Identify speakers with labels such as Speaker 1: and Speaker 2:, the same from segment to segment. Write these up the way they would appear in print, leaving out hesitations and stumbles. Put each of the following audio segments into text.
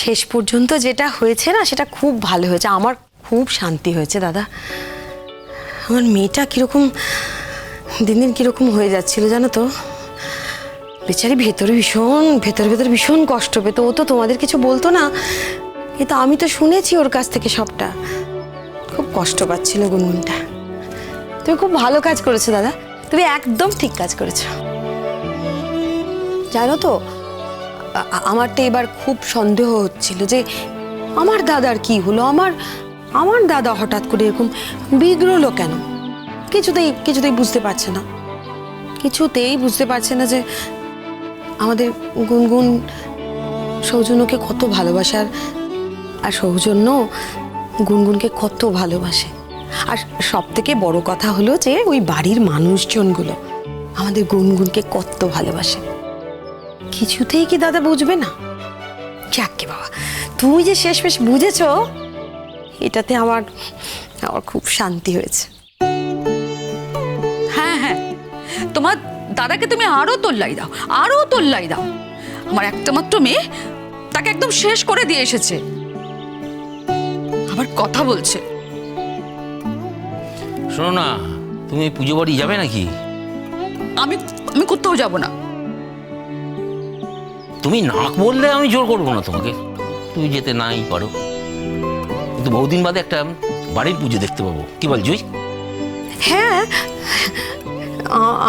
Speaker 1: শেষ পর্যন্ত যেটা হয়েছে না সেটা খুব ভালো হয়েছে, আমার খুব শান্তি হয়েছে দাদা। আমার মেয়েটা কিরকম দিন দিন কিরকম হয়ে যাচ্ছিল জানো তো, বেচারি ভেতরে ভীষণ কষ্ট পেত। ও তো তোমাদের কিছু বলতো না, কিন্তু আমি তো শুনেছি ওর কাছ থেকে সবটা। খুব কষ্ট পাচ্ছিল গুনগুনটা। তুমি খুব ভালো কাজ করেছো দাদা, তুমি একদম ঠিক কাজ করেছো। জানো তো আমার তো এবার খুব সন্দেহ হচ্ছিল যে আমার দাদার কি হলো, আমার দাদা হঠাৎ করে এরকম বিগড়লো কেন। কিছুতেই বুঝতে পারছে না যে আমাদের গুনগুন সৌজন্যকে কত ভালোবাসার, আর সৌজন্য গুনগুনকে কত ভালোবাসে। আর সব থেকে বড় কথা হলো যে ওই বাড়ির মানুষজনগুলো আমাদের গুনগুনকে কত ভালোবাসে। কিছুতেই কি দাদা বুঝবে না? যাকে বাবা, তুই যে শেষমেশ বুঝেছো, এটাতে আমার খুব শান্তি হয়েছে।
Speaker 2: হ্যাঁ হ্যাঁ, তোমার দাদাকে তুমি আরো তোল্লাই দাও। আমার একটা মাত্র মেয়ে, তাকে একদম শেষ করে দিয়ে এসেছে, আবার কথা বলছে।
Speaker 3: শোনো না, তুমি পুজো বাড়ি যাবে নাকি?
Speaker 2: আমি কোথাও যাব না।
Speaker 3: তুমি না বললে আমি জোর করবো না তোমাকে, তুমি যেতে নাই পারো। কিন্তু বহুদিন বাদে একটা বাড়ির পুজো দেখতে পাবো, কি বল জুই?
Speaker 1: হ্যাঁ,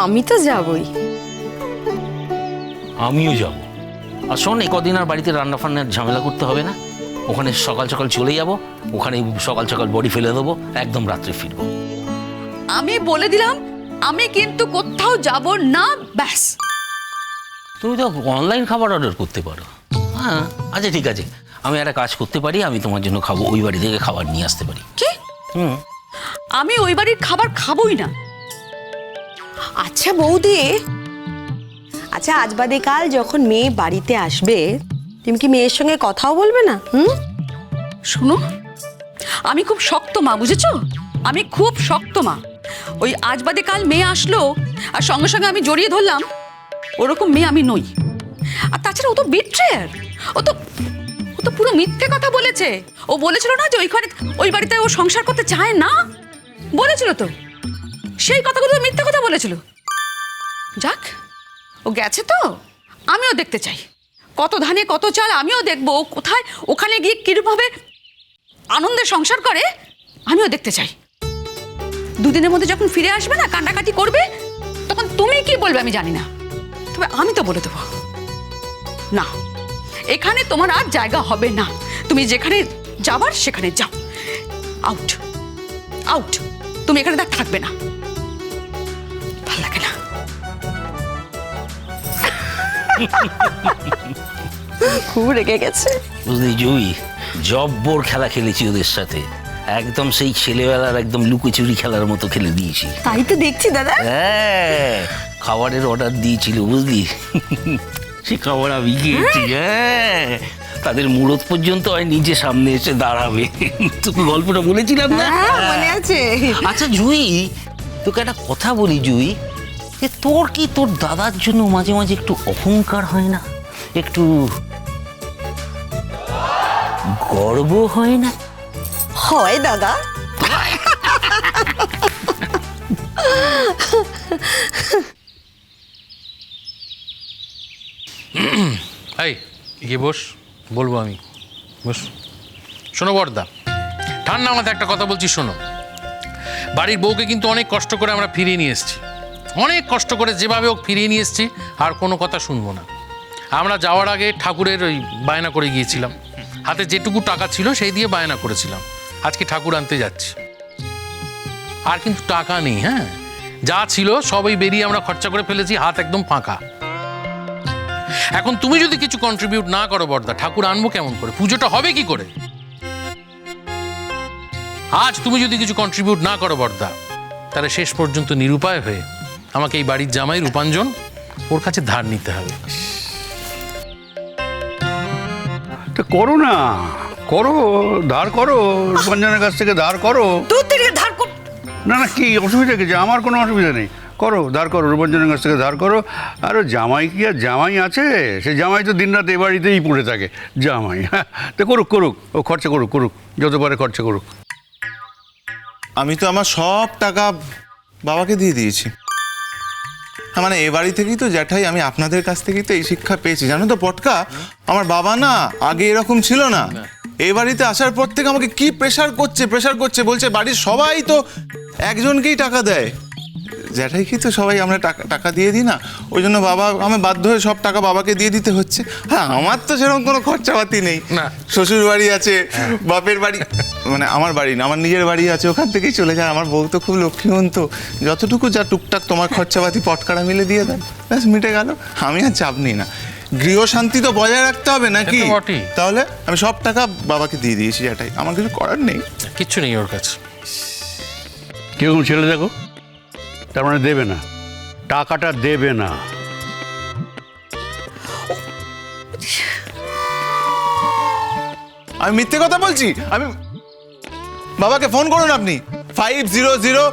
Speaker 1: আমি তো যাবই।
Speaker 3: আমিও যাব। আর শোন, কদিন আর বাড়িতে রান্না ফান্নার ঝামেলা করতে হবে না। ওখানে সকাল সকাল চলে যাব, ওখানে সকাল সকাল বডি ফেলে দেবো, একদম রাত্রে ফিরবো।
Speaker 2: আমি বলে দিলাম, আমি কিন্তু কোথাও যাব না, ব্যাস।
Speaker 3: তুমি তো অনলাইন খাবার অর্ডার করতে পারো। হ্যাঁ, আচ্ছা ঠিক আছে, আমি একটা কাজ করতে পারি, আমি তোমার জন্য খাবো, ওই বাড়ি থেকে খাবার নিয়ে আসতে পারি।
Speaker 2: কি? আমি ওই বাড়ির খাবার খাবোই না।
Speaker 1: আচ্ছা বৌদি, আচ্ছা আজ বাদে কাল যখন মেয়ে বাড়িতে আসবে, তুমি কি মেয়ের সঙ্গে কথাও বলবে না?
Speaker 2: শোনো, আমি খুব শক্ত মা, বুঝেছো? আমি খুব শক্ত মা। ওই আজ বাদে কাল মেয়ে আসলো আর সঙ্গে সঙ্গে আমি জড়িয়ে ধরলাম, ওরকম মেয়ে আমি নই। আর তাছাড়া ও তো বিট্রেয়ার, ও তো পুরো মিথ্যে কথা বলেছে। ও বলেছিল না যে ওই বাড়িতে ও সংসার করতে চায় না, বলেছিল তো। সেই কথাগুলো তো মিথ্যে কথা বলেছিল। যাক, ও গেছে তো, আমিও দেখতে চাই। কত ধানে কত চাল, আমিও দেখবো ও কোথায়, ওখানে গিয়ে কিরকমভাবে আনন্দে সংসার করে, আমিও দেখতে চাই। দুদিনের মধ্যে যখন ফিরে আসবে না, কান্নাকাটি করবে, তখন তুমি কি বলবে আমি জানি না, তবে আমি তো বলে দেবো, না এখানে তোমার আর জায়গা হবে না। তুমি যেখানে যাবার সেখানে যাও, আউট আউট। তুমি এখানে থাকবে না, ভালো লাগে না।
Speaker 1: খুব রেগে গেছে।
Speaker 3: বুঝলি জুই, জব্বর খেলা খেলেছি ওদের সাথে, একদম সেই ছেলেবেলার একদম লুকোচুরি খেলার মতো খেলে দিয়েছি।
Speaker 1: তাই তো দেখছি দাদা।
Speaker 3: হ্যাঁ, খাবারের অর্ডার দিয়েছিল বুঝলি, সে খাবার আমি খেয়েছি। হ্যাঁ, তাদের মুরত পর্যন্ত হয় নিজে সামনে এসে দাঁড়াবে। তোকে গল্পটা বলেছিলাম না?
Speaker 1: মনে আছে।
Speaker 3: আচ্ছা জুই, তোকে একটা কথা বলি জুই, যে তোর কি তোর দাদার জন্য মাঝে মাঝে একটু অহংকার হয় না, একটু গর্ব হয় না?
Speaker 1: হয় দাদা।
Speaker 4: এই গিয়ে বস, বলবো আমি, বস। শোনো বড়দা, ঠান্ডা মাথায় একটা কথা বলছি, শোনো। বাড়ির বউকে কিন্তু অনেক কষ্ট করে আমরা ফিরিয়ে নিয়ে এসেছি, অনেক কষ্ট করে যেভাবে হোক ফিরিয়ে নিয়ে এসেছি, আর কোনো কথা শুনবো না। আমরা যাওয়ার আগে ঠাকুরের ওই বায়না করে গিয়েছিলাম, হাতে যেটুকু টাকা ছিল সেই দিয়ে বায়না করেছিলাম, আজকে ঠাকুর আনতে যাচ্ছি। আর কিন্তু টাকা নেই, হ্যাঁ, যা ছিল সবই বেরিয়ে আমরা খরচা করে ফেলেছি, হাত একদম ফাঁকা। এখন তুমি যদি কিছু কন্ট্রিবিউট না করো বড়দা, ঠাকুর আনবো কেমন করে, পুজোটা হবে কি করে? আজ তুমি যদি কিছু কন্ট্রিবিউট না করো বড়দা, তাহলে শেষ পর্যন্ত নিরুপায় হয়ে আমাকে এই বাড়ির জামাই রূপাঞ্জন ওর কাছে ধার নিতে হবে।
Speaker 5: করো না, করো, ধার করো, রূপাঞ্জনের কাছ থেকে ধার করো।
Speaker 1: দূর থেকে ধার কর।
Speaker 5: না না, কি অসুবিধা কিছু? আমার কোনো অসুবিধা নেই, করো, ধার করো, রূপাঞ্জনের কাছ থেকে ধার করো। আর ও জামাই কি আর জামাই আছে? সে জামাই তো দিনরাত এ বাড়িতেই পড়ে থাকে জামাই। হ্যাঁ, তো করুক করুক, ও খরচা করুক করুক, যত পারে খরচা করুক।
Speaker 6: আমি তো আমার সব টাকা বাবাকে দিয়ে দিয়েছি। মানে এ বাড়ি থেকেই তো জ্যাঠাই, আমি আপনাদের কাছ থেকেই তো এই শিক্ষা পেয়েছি। জানো তো পটকা, আমার বাবা না আগে এরকম ছিল না। এই বাড়িতে আসার পর থেকে আমাকে কি প্রেশার করছে, বলছে বাড়ির সবাই তো একজনকেই টাকা দেয়, জ্যাঠাইকেই তো সবাই আমরা টাকা দিয়ে দিই না। ওই জন্য বাবা আমি বাধ্য হয়ে সব টাকা বাবাকে দিয়ে দিতে হচ্ছে। হ্যাঁ, আমার তো সেরকম কোনো খরচাপাতি নেই।
Speaker 4: না।
Speaker 6: শ্বশুর বাড়ি আছে, বাপের বাড়ি, মানে আমার বাড়ি না, আমার নিজের বাড়ি আছে, ওখান থেকেই চলে যায়। আমার বউ তো খুব লক্ষ্মীবন্ত, যতটুকু যা টুকটাক তোমার খরচাপাতি পটকারা মিলে দিয়ে দেন, ব্যাস মিটে গেল। আমি আর চাপ নিই না। গৃহ শান্তি তো বজায় রাখতে হবে নাকি?
Speaker 4: সে তো বটেই।
Speaker 6: তাহলে আমি সব টাকা বাবাকে দিয়ে দিয়েছি জ্যাঠাই, আমার কিছু করার নেই।
Speaker 4: কিচ্ছু নেই ওর কাছে।
Speaker 5: কিরকম ছেলে দেখো, তার মানে দেবে না, টাকাটা দেবে না।
Speaker 6: আমি মিথ্যে কথা বলছি? আমি বাবাকে ফোন করুন আপনি, 500।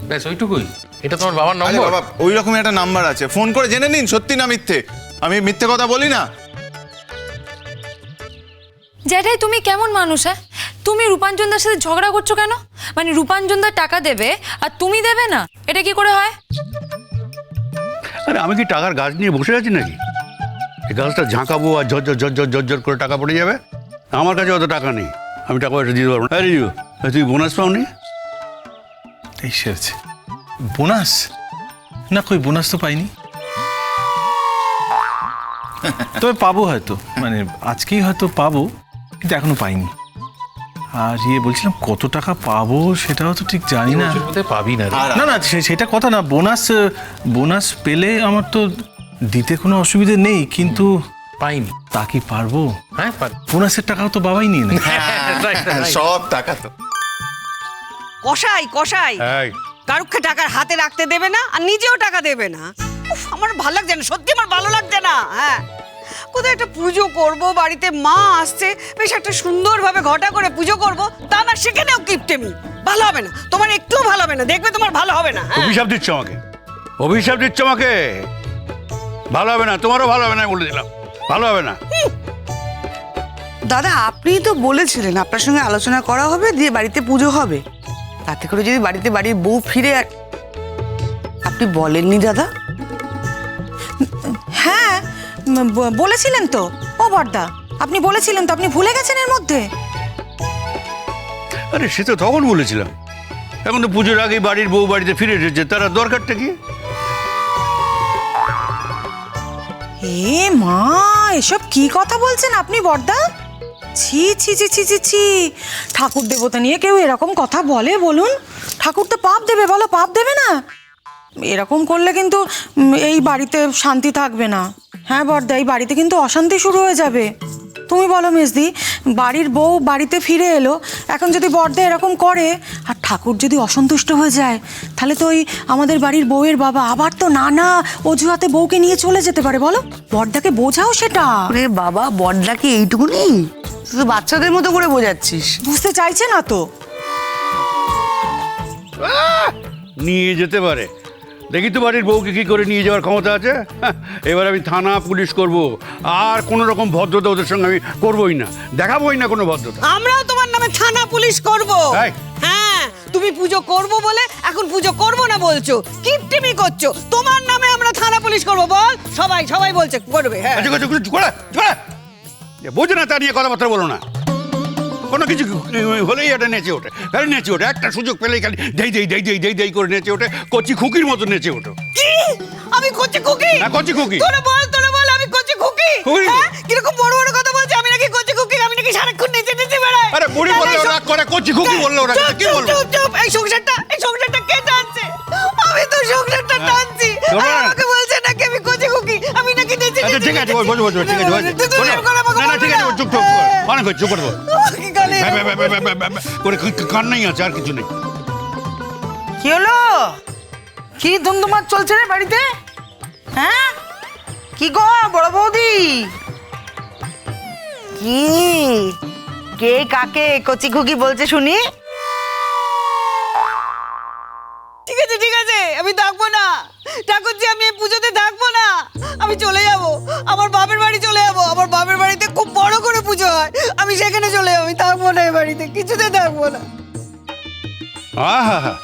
Speaker 4: ব্যাস ওইটুকুই। এটা তোমার বাবার
Speaker 6: আরে
Speaker 4: নম্বর?
Speaker 6: বাবা, ওই রকম একটা নাম্বার আছে, ফোন করে জেনে নিন সত্যি না মিথ্যে। আমি মিথ্যে কথা বলি না।
Speaker 7: জ্যাঠাই তুমি কেমন মানুষ? হ্যাঁ, তুমি রূপাঞ্জনদার সাথে ঝগড়া করছো কেন? মানে রূপাঞ্জনদার টাকা দেবে আর তুমি দেবে না, এটা কি করে হয়?
Speaker 5: আরে আমি কি টাকার গাছ নিয়ে বসে আছি নাকি? এই গাছটা ঝাঁকাবো আর ঝরঝর ঝরঝর ঝরঝর করে টাকা পড়ে যাবে। আমার কাছে অত টাকা নেই, আমি টাকা পয়সা দিতে পারবো না। আরে তুই বোনাস পাওনি?
Speaker 8: এই সেরেছে বোনাস? না, কই বোনাস তো পাইনি। তবে পাবো হয়তো, মানে আজকেই হয়তো পাবো, কিন্তু এখনো পাইনি। আর বলছিলাম কত টাকা পাবো সেটাও তো ঠিক জানি না।
Speaker 4: ওর মধ্যে পাবি না রে।
Speaker 8: না না, সেটা কথা না। বোনাস পেলে আমার তো দিতে কোনো অসুবিধে নেই, কিন্তু
Speaker 4: পাইনি।
Speaker 8: তা কি পারবো?
Speaker 4: হ্যাঁ পারি।
Speaker 8: বোনাসের টাকাও তো বাবাই নিয়ে নেয়।
Speaker 6: সব টাকা তো
Speaker 9: কষাই কষাই
Speaker 5: এই
Speaker 9: কারুকে টাকার হাতে রাখতে দেবে না আর নিজেও টাকা দেবে না। উফ, আমার ভালো লাগছে না, সত্যি আমার ভালো লাগছে না। হ্যাঁ, কোথায় একটা পুজো করব, বাড়িতে মা আসছে, বেশ একটা সুন্দরভাবে ঘটা করে পুজো করব, তা না সেখানেও কিপটেমি। ভালো হবে না, তোমার একটুও ভালো হবে না, দেখবে তোমার ভালো হবে না। হ্যাঁ।
Speaker 5: অভিশাপ দিচ্ছ আমাকে, অভিশাপ দিচ্ছ আমাকে। ভালো হবে না, তোমারও ভালো হবে না, বলে দিলাম ভালো হবে না।
Speaker 1: দাদা আপনিই তো বলেছিলেন আপনার সঙ্গে আলোচনা করা হবে, দিয়ে বাড়িতে পুজো হবে, তাতে করে যদি বাড়িতে বাড়ির বউ ফিরে। আপনি বলেননি দাদা?
Speaker 10: হ্যাঁ, বলেছিলেন তো। ও বড়দা, আপনি বলেছিলেন তো, আপনি ভুলে গেছেন এর মধ্যে?
Speaker 5: আরে সে তো তখন বলেছিলাম, এখন তো পুজোর আগেই বাড়ির বউ বাড়িতে ফিরে এসেছে, তারা দরকারটা কি?
Speaker 10: এ মা, এসব কি কথা বলছেন আপনি বড়দা? ছি ছি ছি ছি ছি ছি, ঠাকুর দেবতা নিয়ে কেউ এরকম কথা বলে বলুন? ঠাকুর তো পাপ দেবে, বলো পাপ দেবে না? এরকম করলে কিন্তু এই বাড়িতে শান্তি থাকবে না। হ্যাঁ বড়দা, এই বাড়িতে কিন্তু অশান্তি শুরু হয়ে যাবে। তুমি বলো মেজদি, বাড়ির বউ বাড়িতে ফিরে এলো, এখন যদি বড়দা এরকম করে আর ঠাকুর যদি অসন্তুষ্ট হয়ে যায়, তাহলে তো ওই আমাদের বাড়ির বউয়ের বাবা আবার তো নানা অজুহাতে বউকে নিয়ে চলে যেতে পারে। বলো, বড়দাকে বোঝাও সেটা।
Speaker 1: আরে বাবা, বড়দা কি এইটুকুনি? তুই তো বাচ্চাদের মতো করে বোঝাচ্ছিস।
Speaker 10: বুঝতে চাইছে না তো।
Speaker 5: নিয়ে যেতে পারে, দেখি তো বাড়ির বউকে কি করে নিয়ে যাওয়ার ক্ষমতা আছে। এবার আমি থানা পুলিশ করব, আর কোনো রকম ভদ্রতা ওদের সঙ্গে আমি করবোই না, দেখাবোই না কোনো ভদ্রতা।
Speaker 9: আমরাও তোমার নামে থানা পুলিশ করব।
Speaker 5: এই।
Speaker 9: হ্যাঁ, তুমি পুজো করব বলে এখন পুজো করব না বলছো, কিপটিমি করছো। তোমার নামে আমরা থানা পুলিশ করব, বল। সবাই সবাই বলছে করবে। হ্যাঁ,
Speaker 5: বোঝে না, তা নিয়ে কথাবার্তা বলো না। কোনো কিছু হলেই এটা নেচে ওঠে, খালি নেচে ওঠে, একটা সুযোগ পেলেই খালি দেই দেই দেই দেই দেই দেই করে নেচে ওঠে, কচি খুকির মতো নেচে ওঠো।
Speaker 9: কি? আমি কচি খুকি?
Speaker 5: না, কচি খুকি।
Speaker 9: তোরে বল আমি কচি খুকি।
Speaker 5: খুকি?
Speaker 9: হ্যাঁ, কিরকম বড় বড় কথা বলছে, আমি নাকি কচি খুকি? আমি নাকি সারাক্ষণ নেচে নেচে বেড়াই?
Speaker 5: আরে বুড়ি বললে ওরা করে, কচি খুকি বললে ওরা করে, কি বলবো?
Speaker 9: চুপ চুপ, এই সংসারটা কে টানছে? আমি তো সংসারটা টানছি।
Speaker 5: তোমরা-
Speaker 9: আর আমাকে বলছে নাকি আমি কচি খুকি, আমি নাকি নেচে
Speaker 5: আচ্ছা
Speaker 9: নেচে
Speaker 5: ঠিক আছে, বল বল ঠিক আছে,
Speaker 9: তুই এরকম করে আমাকে
Speaker 5: না না
Speaker 9: বলবি
Speaker 5: ঠিক আছে, চুপ চুপ অনেক হয়েছে, চুপ করে বল।
Speaker 9: আমাকে গালি
Speaker 5: করে কান্নাই আছে, আর কিছু নেই।
Speaker 10: কি হলো? কি ধুমধুমার চলছে রে বাড়িতে? হ্যাঁ, কি গো বড় বৌদি?
Speaker 1: কি? কে কাকে কচি খুকি বলছে শুনি?
Speaker 9: ঠিক আছে, আমি থাকবো সেখানে চলে যাবো, আমি থাকবো না এ বাড়িতে, কিছুতে থাকবো না।
Speaker 5: আহা হা,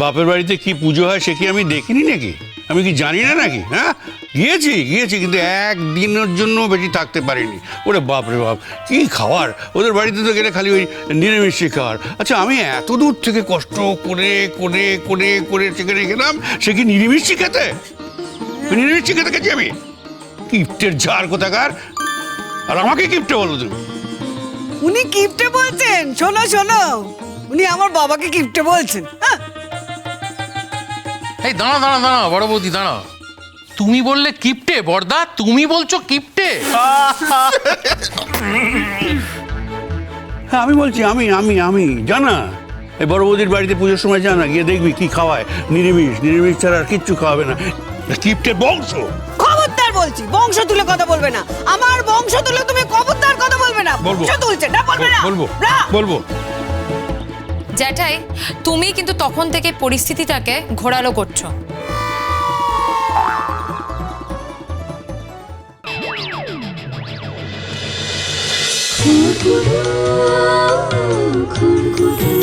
Speaker 5: বাপের বাড়িতে কি পুজো হয় সে কি আমি দেখিনি নাকি? আমি কি জানি না নাকি? হ্যাঁ, গিয়েছি কিন্তু একদিনের জন্য বেশি থাকতে পারিনি। ওরে বাপ রে বাপ, কি খাওয়ার! ওদের বাড়িতে তো গেলে খালি ওই নিরামিষই খাওয়ার। আচ্ছা, আমি এত দূর থেকে কষ্ট করে করে করে করে সেখানে গেলাম, সে কি নিরামিষই খেতে? নিরামিষই খেতে গেছি আমি? কিপ্টের ঝাড় কোথাকার! আর আমাকে কিপ্টে বলো তুমি?
Speaker 9: উনি কিপ্টে বলছেন? শোনো শোনো, উনি আমার বাবাকে কিপ্টে বলছেন। হ্যাঁ,
Speaker 4: এই দাঁড়া দাঁড়া দাঁড়া, বড় বৌদি দাঁড়া। তুমি বললে কিপ্টে বর্দা, তুমি বলছো কিপ্টে?
Speaker 5: হ্যাঁ, আমি বলছি, আমি জানা এই বড় বৌদির বাড়িতে পুজোর সময় জানা, গিয়ে দেখবি কি খাওয়ায়। নিরামিষ ছাড়া আর কিচ্ছু খাওয়াবে না। কিপ্টের বংশ।
Speaker 9: খবরদার বলছি, বংশ তুলে কথা বলবে না। আমার বংশ তুলে তুমি খবরদার কথা বলবে না।
Speaker 5: বলবো।
Speaker 9: বংশ তুলছে না, বলবে না।
Speaker 5: বলবো।
Speaker 7: জ্যাঠাই, তুমি কিন্তু তখন থেকে পরিস্থিতিটাকে ঘোরালো করছো।
Speaker 11: খুরকুরু, খুরকুরু।